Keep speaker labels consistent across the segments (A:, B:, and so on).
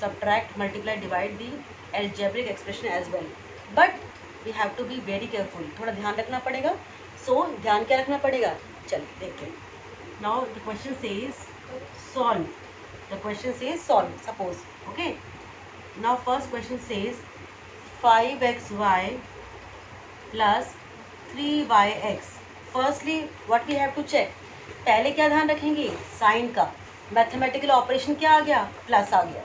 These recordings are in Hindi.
A: subtract, multiply, divide the algebraic expression as well. But we have to be very careful. थोड़ा ध्यान रखना पड़ेगा. So ध्यान क्या रखना पड़ेगा? चलिए देखते हैं. Now the question says solve. The question says solve. Suppose, okay. Now first question says 5xy plus 3yx. Firstly, what we have to check? पहले क्या ध्यान रखेंगे? साइन का. मैथमेटिकल ऑपरेशन क्या आ गया? प्लस आ गया.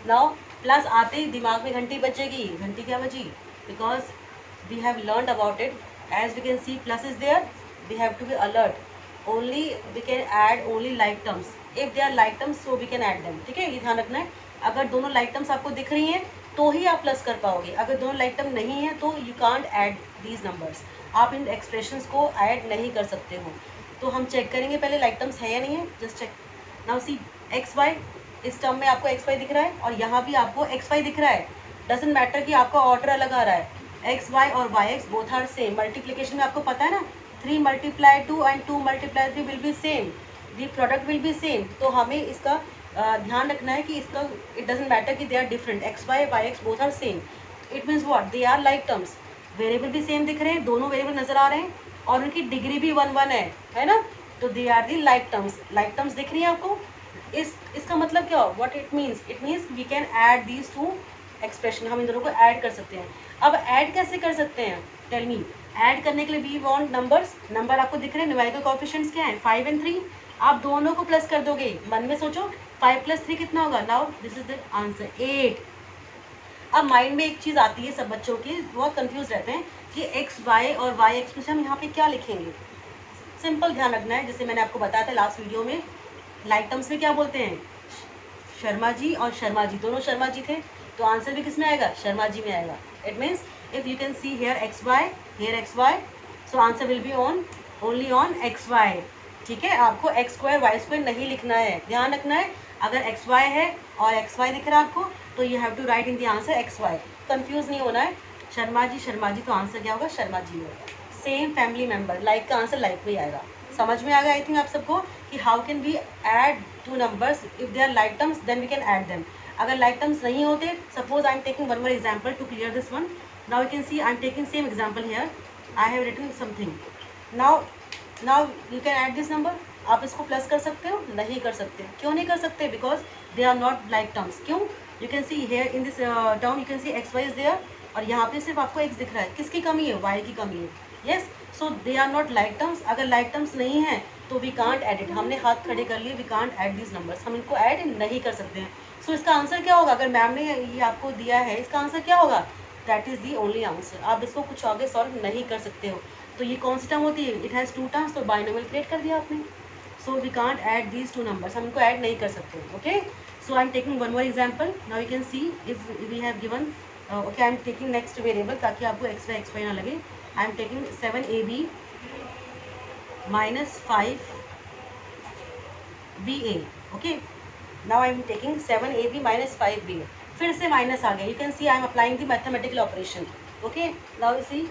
A: नाउ प्लस आते ही दिमाग में घंटी बजेगी. घंटी क्या बजी? Because we have learned about it. As we can see plus is there, we have to be alert. Only we can add only like terms. If they are like terms so we can add them. ठीक है, ये ध्यान रखना है. अगर दोनों लाइक टर्म्स आपको दिख रही हैं तो ही आप प्लस कर पाओगे. अगर दोनों लाइक टर्म नहीं है तो you can't add these numbers. आप इन एक्सप्रेशंस को ऐड नहीं कर सकते हो. तो हम चेक करेंगे पहले लाइक टर्म्स है या नहीं है. Just check. Now see x y, इस टर्म में आपको एक्स वाई दिख रहा है और यहाँ भी आपको एक्स वाई दिख रहा है. डजेंट मैटर कि आपका ऑर्डर अलग आ रहा है. एक्स वाई और y x both are same. Multiplication में आपको पता है ना, 3 multiply 2 and 2 multiply 3 will be same. The product will be same. तो हमें इसका ध्यान रखना है कि इसका इट डजेंट मैटर कि they are different. X y y x both are same. It means what? They are like terms. Variable भी सेम दिख रहे हैं, दोनों वेरिएबल नजर आ रहे हैं और उनकी डिग्री भी 1 1 है ना. तो they are the like terms. Like terms दिख रही है आपको. इसका मतलब क्या हो? What it means? It means we can add these two expression. हम इन दोनों को ऐड कर सकते हैं. अब ऐड कैसे कर सकते हैं? Tell me. ऐड करने के लिए वी वांट नंबर्स. नंबर आपको दिख रहे हैं. न्यूमेरिकल कोएफिशिएंट्स क्या हैं? 5 एंड 3. आप दोनों को प्लस कर दोगे. मन में सोचो 5 + 3 कितना होगा? Now this is the answer 8. अब माइंड में एक चीज़ आती है सब बच्चों की, बहुत कंफ्यूज रहते हैं कि एक्स वाई और वाई एक्स में से हम यहाँ पे क्या लिखेंगे. सिंपल ध्यान रखना है. जैसे मैंने आपको बताया था लास्ट वीडियो में, लाइक टर्म्स में क्या बोलते हैं? शर्मा जी और शर्मा जी, दोनों शर्मा जी थे. तो आंसर भी किस में आएगा? शर्मा जी में आएगा. It means if you can see here x y, here x y, so answer will be on only on x y. ठीक है, आपको एक्स स्क्वायर वाई स्क्वायर नहीं लिखना है. ध्यान रखना है. अगर एक्स वाई है और एक्स वाई दिख रहा है आपको तो you have to write in the answer x y. Confuse नहीं होना है. शर्मा जी तो आंसर क्या होगा? शर्मा जी होगा. Same family member. लाइक का आंसर लाइक में आएगा. समझ में आ गया आई थिंक आप सबको कि how can we add two numbers. If they are like terms then we can add them. अगर लाइक टर्म्स नहीं होते, suppose I am taking one more example to clear this one. Now you can see I am taking same example here. I have written something. Now you can add this number. आप इसको प्लस कर सकते हो? नहीं कर सकते. क्यों नहीं कर सकते? Because they are not like terms. क्यों? You can see here in this term you can see x y is there और यहाँ पे सिर्फ आपको एक्स दिख रहा है. किसकी कमी है? वाई की कमी है. Yes, so they are not like terms. अगर लाइक टर्म्स नहीं है तो वी कांट ऐड इट. हमने हाथ खड़े कर लिए. We can't add this numbers. हम इनको ऐड नहीं कर सकते हैं. सो इसका आंसर क्या होगा? अगर मैम ने ये आपको दिया है, इसका आंसर क्या होगा? That is the only answer. आप इसको कुछ आगे सॉल्व नहीं कर सकते हो. तो ये कौन सी टर्म होती है? It has 2 terms. तो बाइनोमियल क्रिएट कर दिया आपने. So we can't add these two numbers. हम इनको ऐड नहीं कर सकते. Okay, so I'm taking one more example. Now you can see if we have given okay, I'm taking next variable ताकि आपको x y ना लगे. I'm taking 7ab minus 5ba. Okay, now I'm taking 7ab minus 5ba. फिर से माइनस आ गया. You can see I'm applying the mathematical operation. Okay, now you see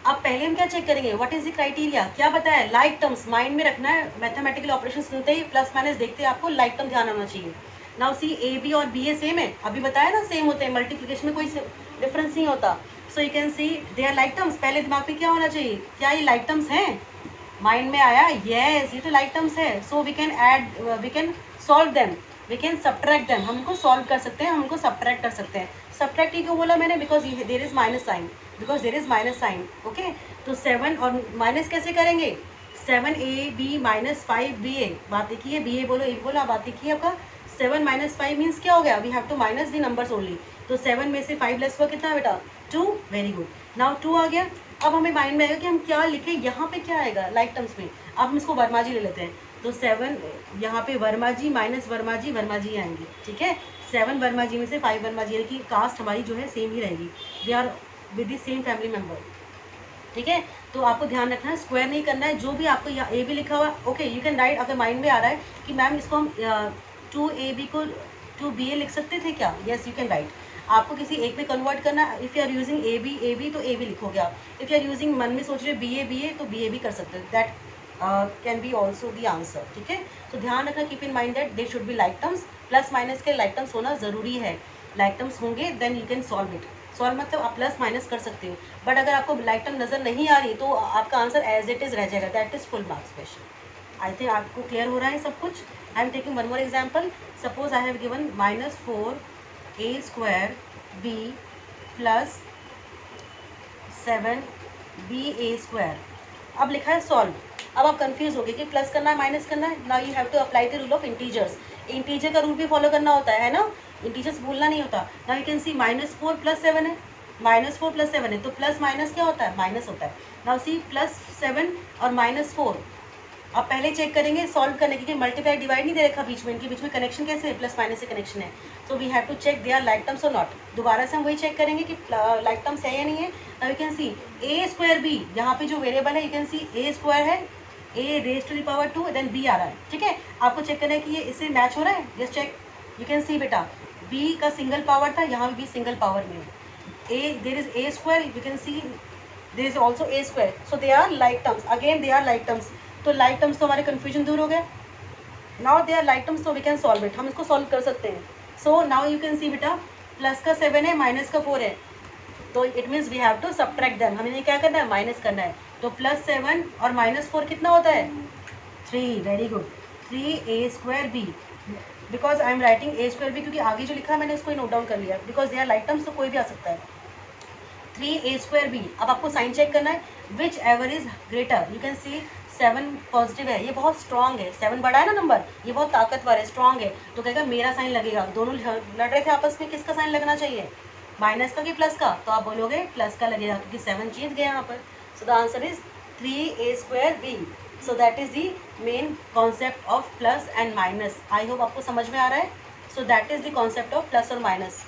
A: अब पहले हम क्या चेक करेंगे? What is the criteria? क्या बताया? Like terms. माइंड में रखना है. मैथमेटिकल ऑपरेशन सुनते ही प्लस माइनस देखते ही आपको लाइक टर्म ध्यान आना चाहिए. नाउ सी ए बी और बी ए सेम है. अभी बताया ना सेम होते हैं. मल्टीप्लिकेशन में कोई डिफरेंस नहीं होता. So you can see they are like terms. पहले दिमाग पे क्या होना चाहिए? क्या ये लाइक टर्म्स हैं? माइंड में आया येस, ये तो लाइक टर्म्स है. So we can add, we can solve them, we can subtract them. हम उनको सॉल्व कर सकते हैं, हम उनको सब्ट्रैक्ट कर सकते हैं. सब्ट्रैक्ट ही क्यों बोला मैंने? Because there is minus sign. Because there is minus sign. Okay, तो 7 और माइनस कैसे करेंगे? 7ab minus 5ba. बात एक ही है. ba बोलो, एक बोलो, बात एक ही है आपका. 7 माइनस 5 मीन्स क्या हो गया? We have to minus the numbers only. तो 7 में से 5 लेस हुआ कितना बेटा? 2. Very good. नाउ 2 आ गया. अब हमें माइंड में आएगा कि हम क्या लिखें. यहाँ पे क्या आएगा लाइक टर्म्स में? अब हम इसको वर्मा जी ले लेते हैं. तो 7 यहाँ पे वर्मा जी माइनस वर्मा जी आएंगे. ठीक है, 7 वर्मा जी में से 5 वर्मा जी की कास्ट हमारी जो है सेम ही रहेगी. They are with the same family member. ठीक है, तो आपको ध्यान रखना है. स्क्वायर नहीं करना है. जो भी आपको यहाँ ए भी लिखा हुआ ओके यू कैन राइट. अगर माइंड में आ रहा है कि मैम इसको हम 2ab को 2ba लिख सकते थे क्या? Yes you can write. आपको किसी एक में कन्वर्ट करना. If you are using A B तो ए बी लिखोगे आप. इफ़ यू आर यूजिंग मन में सोच रहे बी ए तो बी ए भी कर सकते हो. That can be also the answer, ठीक है। तो ध्यान रखना, keep in mind that they should be like terms, plus minus के लाइक टर्म्स होना ज़रूरी है। लाइक टर्म्स होंगे then you can solve it. Solve मतलब आप प्लस माइनस कर सकते हो, बट अगर आपको लाइक टर्म नज़र नहीं आ रही तो आपका आंसर एज इट इज़ रह जाएगा, that is full marks question. I think आपको क्लियर हो रहा है सब कुछ। आई am taking one more example. Suppose I have given -4a² b plus 7ba²। अब लिखा है सॉल्व। अब आप कंफ्यूज हो गए कि प्लस करना है माइनस करना है। Now you have to apply the rule of integers. Integer का रूल भी फॉलो करना होता है ना, इंटीजर्स भूलना नहीं होता। नाउ यू कैन सी -4 + 7 है, -4 + 7 है, तो प्लस माइनस क्या होता है, माइनस होता है। नाउ सी +7 और -4, अब पहले चेक करेंगे सॉल्व करने के, क्योंकि मल्टीप्लाई डिवाइड नहीं दे रखा बीच में, इनके बीच में कनेक्शन कैसे है, प्लस माइनस से कनेक्शन है। So we have to check they are like terms और नॉट। दोबारा से हम वही चेक करेंगे कि लाइक टर्म्स है या नहीं है। Now you can C a² b, यहाँ पे जो वेरिएबल है यू कैन सी a² है, a⁻², देन b आ रहा है, ठीक है। आपको चेक करना है कि ये इससे मैच हो रहा है, just check. You can see बेटा b का सिंगल पावर था, यहाँ भी सिंगल पावर में है। There is a², you can see there is also a², so they are like terms, again they are like terms. तो लाइक टर्म्स तो हमारे कन्फ्यूजन दूर हो गए। Now they are like terms, तो वी कैन सॉल्व इट, हम इसको सॉल्व कर सकते हैं। So now you can see बेटा प्लस का 7 है, माइनस का 4 है, तो it means we have to subtract them. हमें क्या करना है, माइनस करना है। तो +7 और -4 कितना होता है, 3। Very good, 3a² b, because I am writing a² b, क्योंकि आगे जो लिखा है मैंने उसको नोट डाउन कर लिया, because they are like terms, तो कोई भी आ सकता है। 3a² b। अब आपको साइन चेक करना है, which ever is greater. You can C 7 positive है, ये बहुत स्ट्रॉन्ग है, 7 बड़ा है ना नंबर, ये बहुत ताकतवर है, स्ट्रॉन्ग है, तो कहेगा मेरा साइन लगेगा। दोनों लड़ रहे थे आपस में, किसका साइन लगना चाहिए, माइनस का कि प्लस का, तो आप बोलोगे प्लस का लगेगा, क्योंकि 7 जीत गया यहाँ पर। So the answer is 3a² b। So that is the main concept of plus and minus. I hope आपको समझ में आ रहा है। So that is the concept of plus और माइनस।